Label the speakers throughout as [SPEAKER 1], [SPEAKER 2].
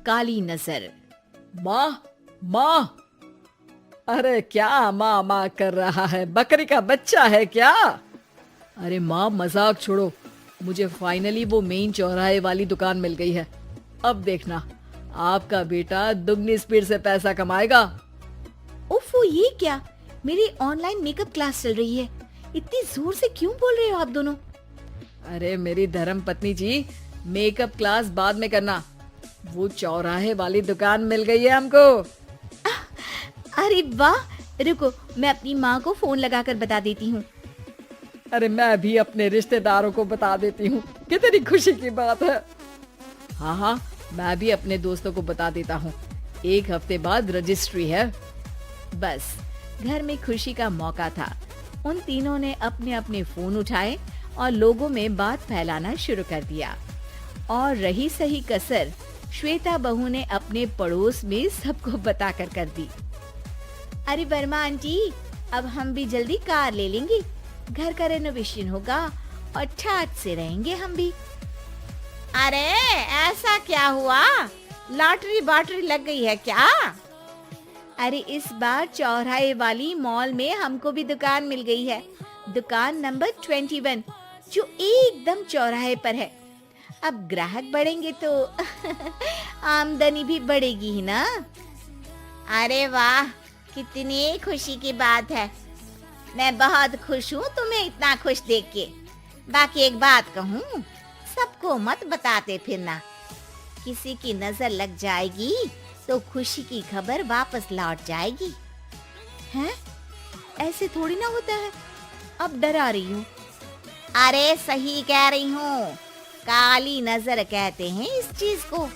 [SPEAKER 1] काली नजर।
[SPEAKER 2] माँ माँ, अरे क्या माँ माँ कर रहा है? बकरी का बच्चा है क्या? अरे माँ मजाक छोड़ो, मुझे फाइनली वो मेन चौराहे वाली दुकान मिल गई है। अब देखना, आपका बेटा दुगनी स्पीड से पैसा कमाएगा।
[SPEAKER 1] ओफो, ये क्या? मेरी ऑनलाइन मेकअप क्लास चल रही है। इतनी जोर से क्यों बोल रहे हो आप दोनों?
[SPEAKER 2] अरे मेरी धर्म पत्नी जी, मेकअप क्लास बाद में करना। वो चौराहे वाली दुकान मिल गई है हमको।
[SPEAKER 1] अरे वाह, रुको मैं अपनी माँ को फोन लगाकर बता देती हूँ।
[SPEAKER 2] अरे मैं भी अपने रिश्तेदारों को बता देती हूँ, कितनी खुशी की बात है। हाँ हाँ, मैं भी अपने दोस्तों को बता देता हूँ। 1 हफ्ते बाद रजिस्ट्री है।
[SPEAKER 1] बस घर में खुशी का मौका था। उन तीनों ने अपने अपने फोन उठाए और लोगों में बात फैलाना शुरू कर दिया। और रही सही कसर श्वेता बहू ने अपने पड़ोस में सबको बताकर कर दी। अरे वर्मा आंटी, अब हम भी जल्दी कार ले लेंगे। घर का रेनोवेशन होगा और ठाट से रहेंगे हम भी। अरे ऐसा क्या हुआ? लॉटरी बाटरी लग गई है क्या? अरे इस बार चौराहे वाली मॉल में हमको भी दुकान मिल गई है। दुकान नंबर 21, जो एकदम चौराहे पर है। अब ग्राहक बढ़ेंगे तो आमदनी भी बढ़ेगी ही ना। अरे वाह, कितनी खुशी की बात है। मैं बहुत खुश हूँ तुम्हें इतना खुश देख के। बाकी एक बात कहूँ, सबको मत बताते फिरना। किसी की नजर लग जाएगी तो खुशी की खबर वापस लौट जाएगी। हैं? ऐसे थोड़ी ना होता है। अब डरा रही हूँ। अरे सही कह रही हूँ, काली नजर कहते हैं इस चीज को।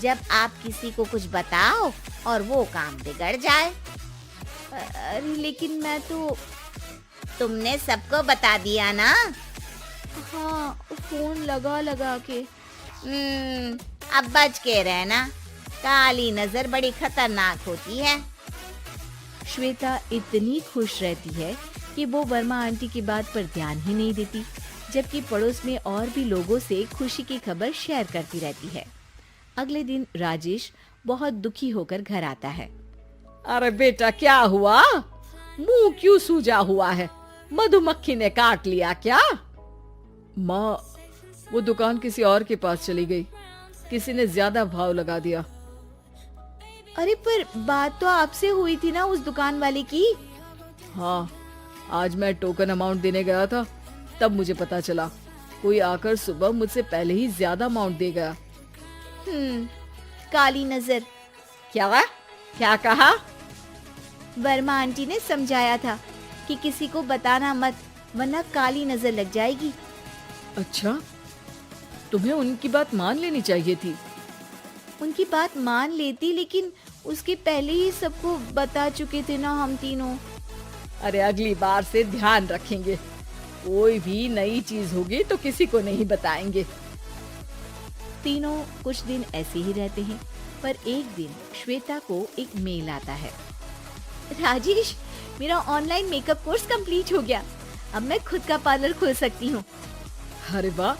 [SPEAKER 1] जब आप किसी को कुछ बताओ और वो काम बिगड़ जाए। अरे लेकिन मैं तो। तुमने सबको बता दिया ना? हाँ, फोन लगा लगा के। अब बच के रहना, काली नजर बड़ी खतरनाक होती है। श्वेता इतनी खुश रहती है कि वो वर्मा आंटी की बात पर ध्यान ही नहीं देती, जबकि पड़ोस में और भी लोगों से खुशी की खबर शेयर करती रहती है। अगले दिन राजेश बहुत दुखी होकर घर आता है।
[SPEAKER 2] अरे बेटा, क्या हुआ? मुंह क्यों सूजा हुआ है? मधुमक्खी ने काट लिया क्या? माँ, वो दुकान किसी और के पास चली गई। किसी ने ज्यादा भाव लगा दिया।
[SPEAKER 1] अरे पर बात तो आपसे हुई थी ना उस दुकान वाले की।
[SPEAKER 2] हाँ, आज मैं टोकन अमाउंट देने गया था, तब मुझे पता चला। कोई आकर सुबह मुझसे पहले ही ज्यादा अमाउंट दे गया।
[SPEAKER 1] काली नजर।
[SPEAKER 2] क्या कहा?
[SPEAKER 1] वर्मा आंटी ने समझाया था कि किसी को बताना मत, वरना काली नजर लग जाएगी।
[SPEAKER 2] अच्छा, तुम्हें उनकी बात मान लेनी चाहिए थी।
[SPEAKER 1] उनकी बात मान लेती, लेकिन उसके पहले ही सबको बता चुके थे ना हम तीनों।
[SPEAKER 2] अरे अगली बार से ध्यान रखेंगे। कोई भी नई चीज होगी तो किसी को नहीं बताएंगे।
[SPEAKER 1] तीनों कुछ दिन ऐसे ही रहते हैं, पर एक दिन श्वेता को एक मेल आता है। राजेश, मेरा ऑनलाइन मेकअप कोर्स कंप्लीट हो गया। अब मैं खुद का पार्लर खोल सकती हूँ।
[SPEAKER 2] अरे वाह,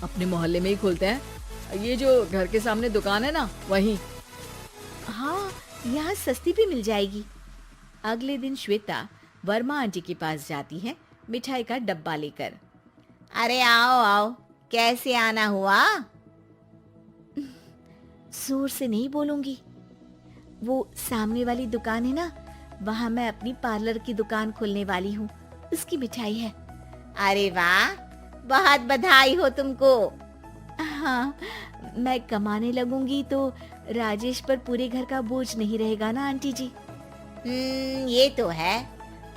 [SPEAKER 2] अपने मोहल्ले में ही खोलते हैं। ये जो घर के सामने दुकान है ना, वहीं।
[SPEAKER 1] हाँ, यहाँ सस्ती भी मिल जाएगी। अगले दिन श्वेता वर्मा आंटी के पास जाती है मिठाई का डब्बा लेकर। अरे आओ आओ, कैसे आना हुआ? जोर से नहीं बोलूंगी। वो सामने वाली दुकान है ना, वहाँ मैं अपनी पार्लर की दुकान खोलने वाली हूँ। उसकी मिठाई है। अरे वाह, बहुत बधाई हो तुमको। हाँ, मैं कमाने लगूंगी तो राजेश पर पूरे घर का बोझ नहीं रहेगा ना आंटी जी। ये तो है,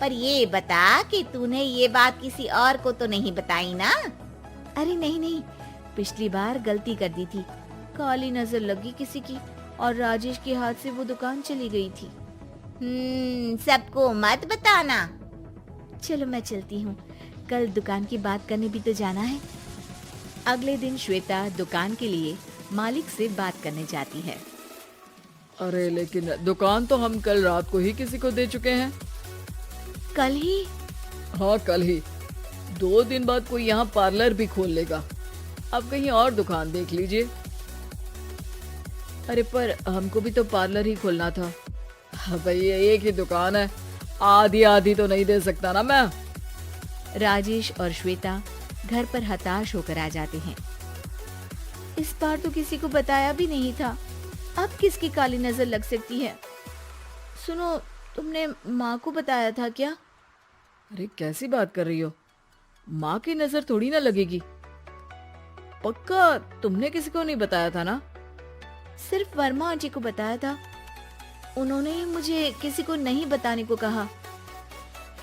[SPEAKER 1] पर ये बता कि तूने ये बात किसी और को तो नहीं बताई ना? अरे नहीं नहीं, पिछली बार गलती कर दी थी। काली नजर लगी किसी की और राजेश के हाथ से वो दुकान चली गई थी। सबको मत बताना। चलो मैं चलती हूँ, कल दुकान की बात करने भी तो जाना है। अगले दिन श्वेता दुकान के लिए मालिक से बात करने जाती है।
[SPEAKER 2] अरे लेकिन दुकान तो हम कल रात को ही किसी को दे चुके हैं।
[SPEAKER 1] कल ही?
[SPEAKER 2] हाँ, कल ही। 2 दिन बाद कोई यहाँ पार्लर भी खोल लेगा। अब कहीं और दुकान देख लीजिए। अरे पर हमको भी तो पार्लर ही खोलना था। हाँ भैया, एक ही दुकान है, आधी आधी तो नहीं दे सकता ना मैं।
[SPEAKER 1] राजेश और श्वेता घर पर हताश होकर आ जाते हैं। इस बार तो किसी को बताया भी नहीं था, अब किसकी काली नजर लग सकती है। सुनो, तुमने माँ को बताया था क्या?
[SPEAKER 2] अरे कैसी बात कर रही हो, माँ की नजर थोड़ी ना लगेगी। पक्का तुमने किसी को नहीं बताया था ना?
[SPEAKER 1] सिर्फ वर्मा आंटी को बताया था, उन्होंने ही मुझे किसी को नहीं बताने को कहा।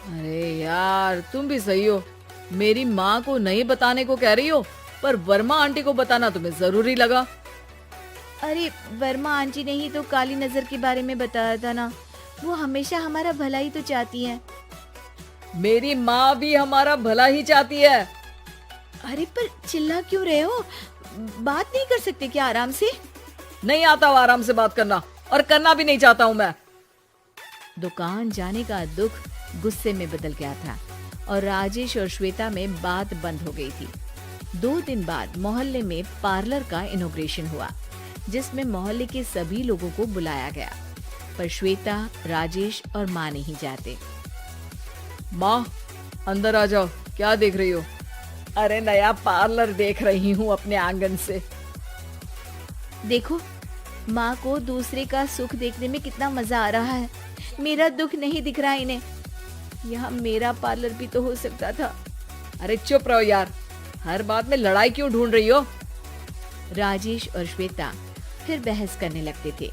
[SPEAKER 2] अरे यार, तुम भी सही हो, मेरी माँ को नहीं बताने को कह रही हो, पर वर्मा आंटी को बताना तुम्हें जरूरी लगा।
[SPEAKER 1] अरे वर्मा आंटी ने ही तो काली नजर के बारे में बताया था ना, वो हमेशा हमारा भला ही तो चाहती है।
[SPEAKER 2] मेरी माँ भी हमारा भला ही चाहती है।
[SPEAKER 1] अरे पर चिल्ला क्यों रहे हो, बात नहीं कर सकते क्या आराम से?
[SPEAKER 2] नहीं आता वो आराम से बात करना, और करना भी नहीं चाहता हूँ मैं।
[SPEAKER 1] दुकान जाने का दुख गुस्से में बदल गया था और राजेश और श्वेता में बात बंद हो गई थी। 2 दिन बाद मोहल्ले में पार्लर का इनॉग्रेशन हुआ, जिसमें मोहल्ले के सभी लोगों को बुलाया गया, पर श्वेता, राजेश और माँ नहीं जाते।
[SPEAKER 2] माँ, अंदर आ जाओ, क्या देख रही हो? अरे नया पार्लर देख रही हूँ अपने आंगन से।
[SPEAKER 1] देखो, माँ को दूसरे का सुख देखने में कितना मजा आ रहा है, मेरा दुख नहीं दिख रहा इन्हें। यहाँ मेरा पार्लर भी तो हो सकता था।
[SPEAKER 2] अरे चुप रहो यार, हर बात में लड़ाई क्यों ढूंढ रही हो?
[SPEAKER 1] राजेश और श्वेता फिर बहस करने लगते थे।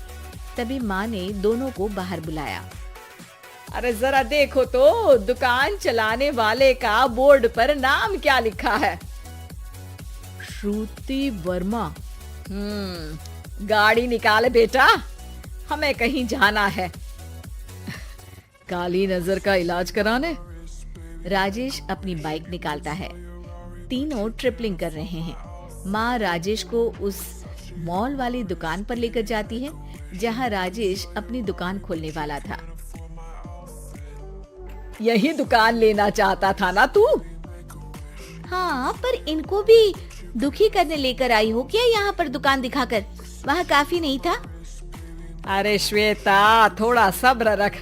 [SPEAKER 1] तभी माँ ने दोनों को बाहर बुलाया।
[SPEAKER 2] अरे जरा देखो तो, दुकान चलाने वाले का बोर्ड पर नाम क्या लिखा है? श्रुति वर्मा। गाड़ी निकाले बेटा, हमें कहीं जाना है। काली नजर का इलाज कराने।
[SPEAKER 1] राजेश अपनी बाइक निकालता है। तीनों ट्रिपलिंग कर रहे हैं। माँ राजेश को उस मॉल वाली दुकान पर लेकर जाती है जहाँ राजेश अपनी दुकान खोलने वाला था।
[SPEAKER 2] यही दुकान लेना चाहता था ना तू?
[SPEAKER 1] हाँ, पर इनको भी दुखी करने लेकर आई हो क्या यहाँ पर दुकान दिखाकर? वहाँ काफी नहीं था?
[SPEAKER 2] अरे श्वेता, थोड़ा सब्र रख,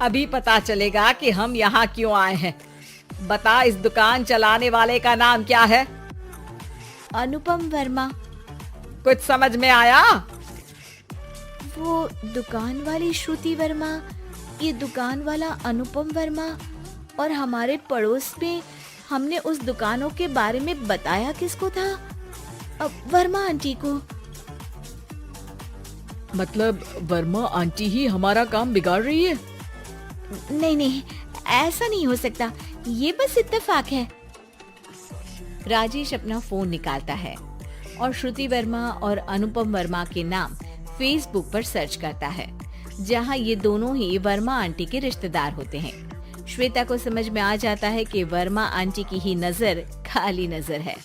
[SPEAKER 2] अभी पता चलेगा कि हम यहाँ क्यों आए हैं। बता, इस दुकान चलाने वाले का नाम क्या है?
[SPEAKER 1] अनुपम वर्मा।
[SPEAKER 2] कुछ समझ में आया?
[SPEAKER 1] वो दुकान वाली श्रुति वर्मा, ये दुकान वाला अनुपम वर्मा, और हमारे पड़ोस में हमने उस दुकानों के बारे में बताया किसको था? वर्मा आंटी को।
[SPEAKER 2] मतलब वर्मा आंटी ही हमारा काम बिगाड़ रही है?
[SPEAKER 1] नहीं नहीं, ऐसा नहीं हो सकता, ये बस इत्तेफाक है। राजेश अपना फोन निकालता है और श्रुति वर्मा और अनुपम वर्मा के नाम फेसबुक पर सर्च करता है, जहां ये दोनों ही वर्मा आंटी के रिश्तेदार होते हैं। श्वेता को समझ में आ जाता है कि वर्मा आंटी की ही नजर काली नजर है।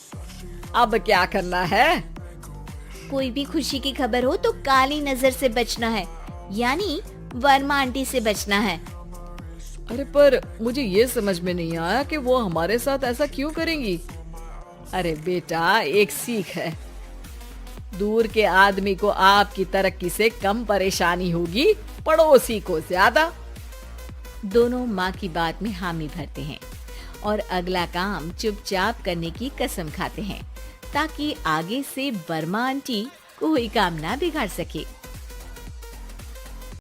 [SPEAKER 2] अब क्या करना है?
[SPEAKER 1] कोई भी खुशी की खबर हो तो काली नजर से बचना है, यानी वर्मा आंटी से बचना है।
[SPEAKER 2] अरे पर मुझे ये समझ में नहीं आया कि वो हमारे साथ ऐसा क्यों करेंगी। अरे बेटा, एक सीख है, दूर के आदमी को आपकी तरक्की से कम परेशानी होगी, पड़ोसी को ज्यादा।
[SPEAKER 1] दोनों माँ की बात में हामी भरते हैं और अगला काम चुपचाप करने की कसम खाते हैं, ताकि आगे से वर्मा आंटी कोई काम ना बिगाड़ सके।